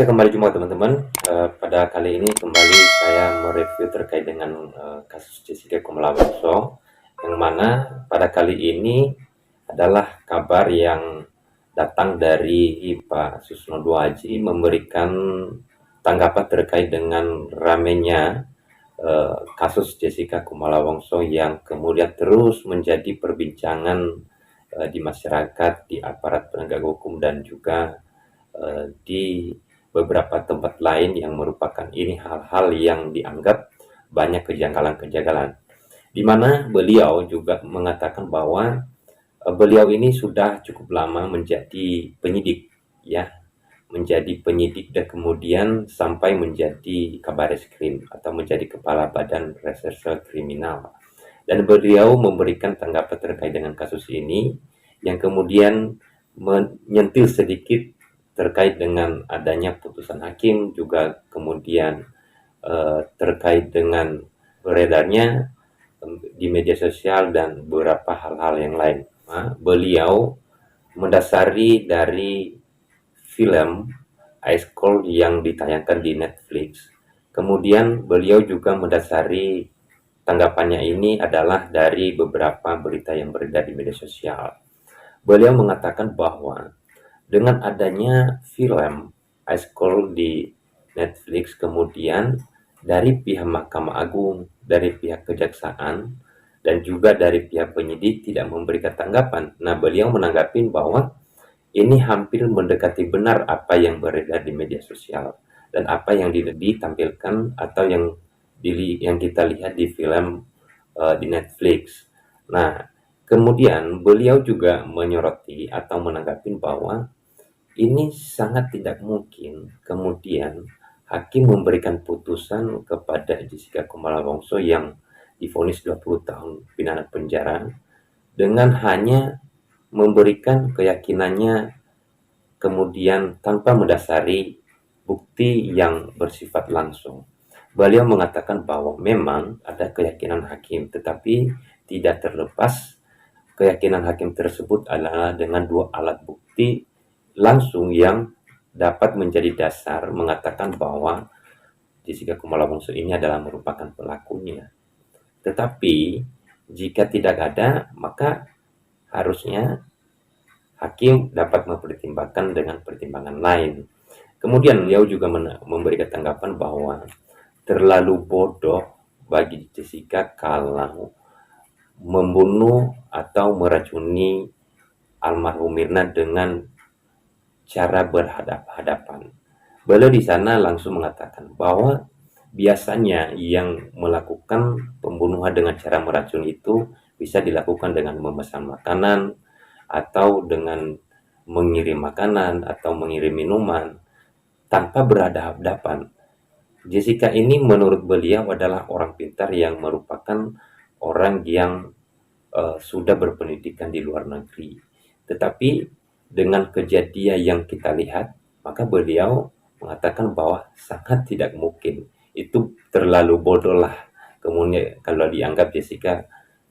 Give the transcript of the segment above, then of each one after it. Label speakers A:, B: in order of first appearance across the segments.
A: Oke, kembali jumpa teman-teman. Pada kali ini kembali saya mereview terkait dengan kasus Jessica Kumala Wongso, yang mana pada kali ini adalah kabar yang datang dari Pak Susno Duaji memberikan tanggapan terkait dengan ramenya kasus Jessica Kumala Wongso yang kemudian terus menjadi perbincangan di masyarakat, di aparat penegak hukum, dan juga di beberapa tempat lain yang merupakan ini hal-hal yang dianggap banyak kejanggalan-kejanggalan. Di mana beliau juga mengatakan bahwa beliau ini sudah cukup lama menjadi penyidik, ya, menjadi penyidik dan kemudian sampai menjadi Kabareskrim atau menjadi Kepala Badan Reserse Kriminal. Dan beliau memberikan tanggapan terkait dengan kasus ini yang kemudian menyentil sedikit terkait dengan adanya putusan hakim, juga kemudian terkait dengan beredarnya di media sosial dan beberapa hal-hal yang lain. Beliau mendasari dari film Ice Cold yang ditayangkan di Netflix. Kemudian beliau juga mendasari tanggapannya ini adalah dari beberapa berita yang beredar di media sosial. Beliau mengatakan bahwa dengan adanya film Ice Cold di Netflix, kemudian dari pihak Mahkamah Agung, dari pihak Kejaksaan, dan juga dari pihak penyidik tidak memberikan tanggapan. Nah, beliau menanggapi bahwa ini hampir mendekati benar apa yang beredar di media sosial dan apa yang ditampilkan atau yang kita lihat di film di Netflix. Nah, kemudian beliau juga menyoroti atau menanggapi bahwa ini sangat tidak mungkin kemudian hakim memberikan putusan kepada Jessica Kumala Wongso yang divonis 20 tahun pidana penjara dengan hanya memberikan keyakinannya kemudian tanpa mendasari bukti yang bersifat langsung. Beliau mengatakan bahwa memang ada keyakinan hakim, tetapi tidak terlepas keyakinan hakim tersebut adalah dengan dua alat bukti langsung yang dapat menjadi dasar mengatakan bahwa Jessica Kumala Wongso ini adalah merupakan pelakunya. Tetapi jika tidak ada, maka harusnya hakim dapat mempertimbangkan dengan pertimbangan lain. Kemudian beliau juga memberikan tanggapan bahwa terlalu bodoh bagi Jessica kalau membunuh atau meracuni almarhum Mirna dengan cara berhadap-hadapan. Beliau di sana langsung mengatakan bahwa biasanya yang melakukan pembunuhan dengan cara meracun itu bisa dilakukan dengan memesan makanan atau dengan mengirim makanan atau mengirim minuman tanpa berhadapan-hadapan. Jessica ini menurut beliau adalah orang pintar yang merupakan orang yang sudah berpendidikan di luar negeri. Tetapi dengan kejadian yang kita lihat, maka beliau mengatakan bahwa sangat tidak mungkin. Itu terlalu bodoh lah. Kemudian kalau dianggap Jessica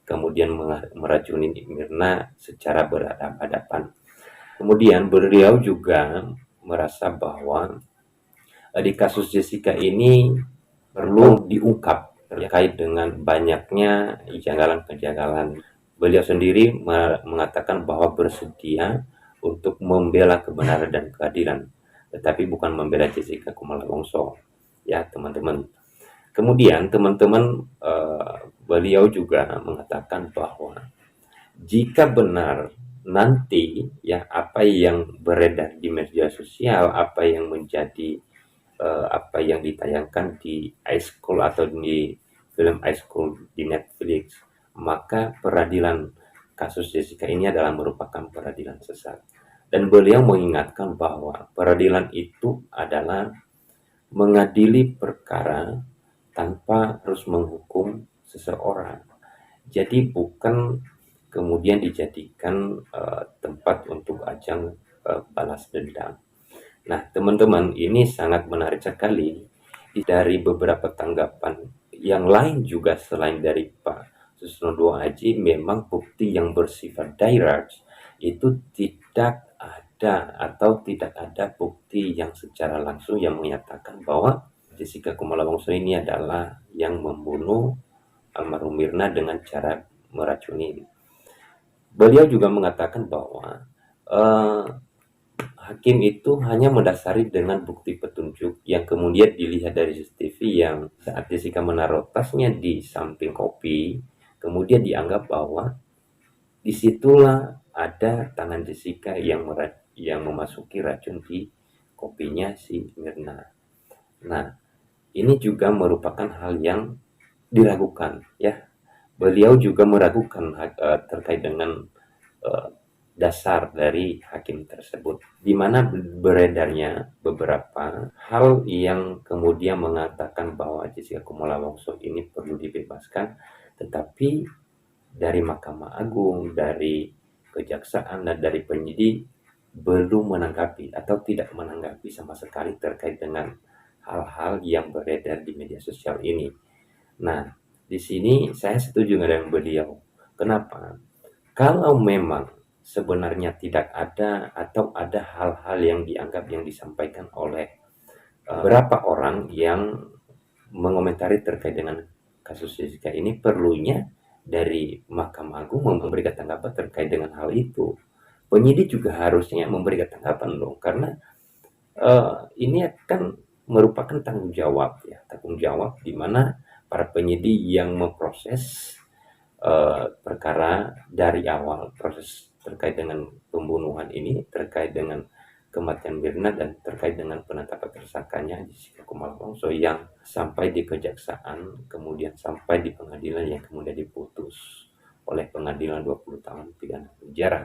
A: kemudian meracuni Mirna secara berhadapan-hadapan. Kemudian beliau juga merasa bahwa di kasus Jessica ini perlu diungkap terkait dengan banyaknya kejanggalan-kejanggalan. Beliau sendiri mengatakan bahwa bersedia untuk membela kebenaran dan keadilan, tetapi bukan membela Jessica Kumala Wongso, ya teman-teman. Kemudian teman-teman, beliau juga mengatakan bahwa jika benar nanti ya apa yang beredar di media sosial, apa yang menjadi apa yang ditayangkan di Ice Cold atau di film Ice Cold di Netflix, maka peradilan kasus Jessica ini adalah merupakan peradilan sesat. Dan beliau mengingatkan bahwa peradilan itu adalah mengadili perkara tanpa harus menghukum seseorang. Jadi bukan kemudian dijadikan tempat untuk ajang balas dendam. Nah, teman-teman, ini sangat menarik sekali dari beberapa tanggapan yang lain juga selain dari Pak Susno Duaji. Memang bukti yang bersifat direct itu tidak ada atau tidak ada bukti yang secara langsung yang menyatakan bahwa Jessica Kumala Wongso ini adalah yang membunuh almarhum Mirna dengan cara meracuni. Beliau juga mengatakan bahwa eh, hakim itu hanya mendasari dengan bukti petunjuk yang kemudian dilihat dari CCTV yang saat Jessica menaruh tasnya di samping kopi, kemudian dianggap bahwa disitulah ada tangan Jessica yang memasuki racun di kopinya si Mirna. Nah, ini juga merupakan hal yang diragukan ya. Beliau juga meragukan terkait dengan eh, dasar dari hakim tersebut, di mana beredarnya beberapa hal yang kemudian mengatakan bahwa Jessica Kumala Wongso ini perlu dibebaskan, tetapi dari Mahkamah Agung, dari Kejaksaan, dan dari penyidik belum menanggapi atau tidak menanggapi sama sekali terkait dengan hal-hal yang beredar di media sosial ini. Nah, di sini saya setuju dengan beliau. Kenapa? Kalau memang sebenarnya tidak ada atau ada hal-hal yang dianggap yang disampaikan oleh beberapa orang yang mengomentari terkait dengan kasus Jessica ini, perlunya dari Mahkamah Agung memberikan tanggapan terkait dengan hal itu. Penyidik juga harusnya memberikan tanggapan dong, karena ini kan merupakan tanggung jawab ya, tanggung jawab di mana para penyidik yang memproses perkara dari awal, proses terkait dengan pembunuhan ini, terkait dengan kematian Mirna, dan terkait dengan penetapan tersangkanya Jessica Kumala Wongso yang sampai di kejaksaan, kemudian sampai di pengadilan yang kemudian diputus oleh pengadilan 20 tahun pidana penjara.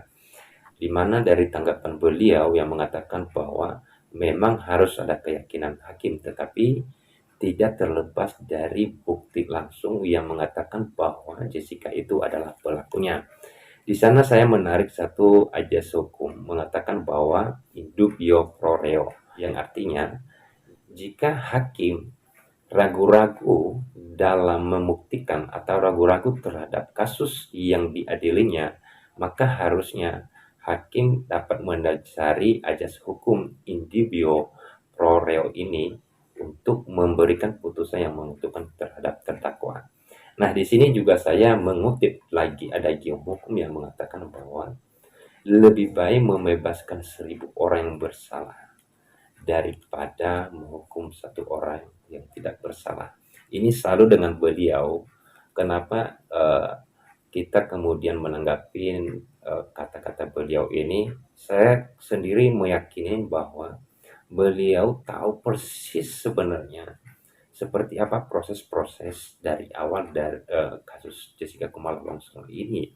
A: Di mana dari tanggapan beliau yang mengatakan bahwa memang harus ada keyakinan hakim, tetapi tidak terlepas dari bukti langsung yang mengatakan bahwa Jessica itu adalah pelakunya. Di sana saya menarik satu ajas hukum mengatakan bahwa in dubio pro reo, yang artinya jika hakim ragu-ragu dalam membuktikan atau ragu-ragu terhadap kasus yang diadilinya, maka harusnya hakim dapat mendasari ajas hukum in dubio pro reo ini untuk memberikan putusan yang menguntungkan terhadap terdakwa. Nah, di sini juga saya mengutip lagi ada hukum yang mengatakan bahwa lebih baik membebaskan 1.000 orang yang bersalah daripada menghukum satu orang yang tidak bersalah. Ini selalu dengan beliau. Kenapa kita kemudian menanggapi kata-kata beliau ini? Saya sendiri meyakini bahwa beliau tahu persis sebenarnya seperti apa proses-proses dari awal dari kasus Jessica Kumala Wongso ini.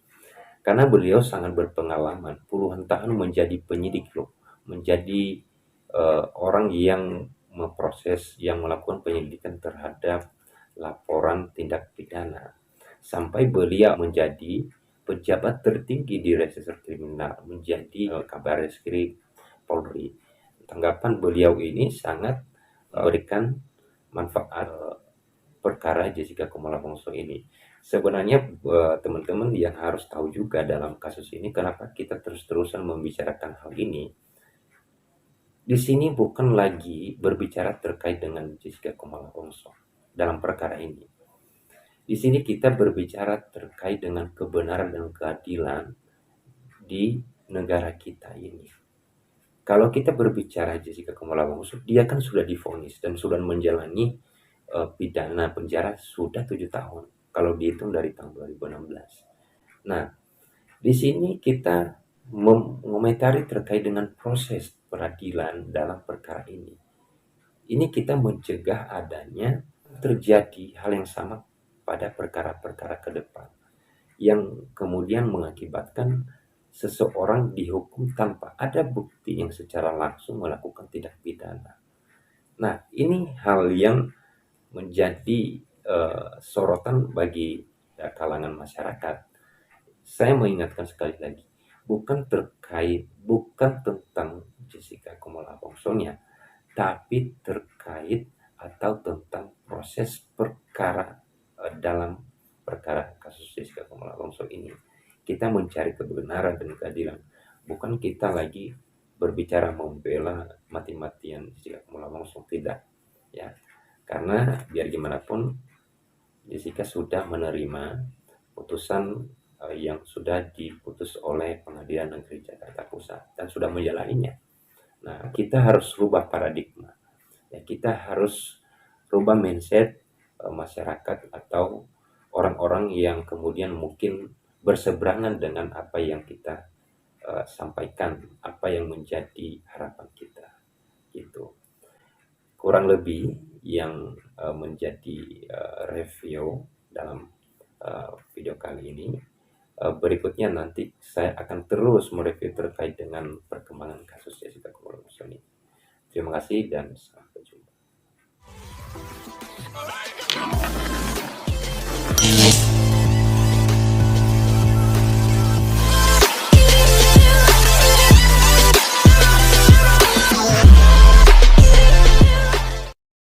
A: Karena beliau sangat berpengalaman, puluhan tahun menjadi penyidik loh, menjadi orang yang memproses, yang melakukan penyelidikan terhadap laporan tindak pidana. Sampai beliau menjadi pejabat tertinggi di reserse kriminal, menjadi kabar reskrim Polri. Tanggapan beliau ini sangat memberikan manfaat perkara Jessica Kumala Wongso ini. Sebenarnya teman-teman yang harus tahu juga dalam kasus ini, kenapa kita terus-terusan membicarakan hal ini. Di sini bukan lagi berbicara terkait dengan Jessica Kumala Wongso dalam perkara ini. Di sini kita berbicara terkait dengan kebenaran dan keadilan di negara kita ini. Kalau kita berbicara Jessica Kumala Wongso, dia kan sudah divonis dan sudah menjalani pidana penjara sudah 7 tahun kalau dihitung dari tahun 2016. Nah, di sini kita mengomentari terkait dengan proses peradilan dalam perkara ini. Ini kita mencegah adanya terjadi hal yang sama pada perkara-perkara ke depan yang kemudian mengakibatkan seseorang dihukum tanpa ada bukti yang secara langsung melakukan tindak pidana. Nah, ini hal yang menjadi sorotan bagi kalangan masyarakat. Saya mengingatkan sekali lagi, bukan tentang Jessica Kumala Wongso-nya, tapi terkait atau tentang proses perkara dalam perkara kasus Jessica Kumala Wongso ini. Kita mencari kebenaran dan keadilan, bukan kita lagi berbicara membela mati-matian Jessica Kumala Wongso, tidak ya, karena biar gimana pun Jessica sudah menerima putusan yang sudah diputus oleh Pengadilan Negeri Jakarta Pusat dan sudah menjalaninya. Nah, kita harus rubah paradigma ya, kita harus rubah mindset masyarakat atau orang-orang yang kemudian mungkin berseberangan dengan apa yang kita sampaikan, apa yang menjadi harapan kita gitu. Kurang lebih yang menjadi review dalam video kali ini. Berikutnya nanti saya akan terus mereview terkait dengan perkembangan kasus Jessica Kumala Wongso ini. Terima kasih dan sampai jumpa.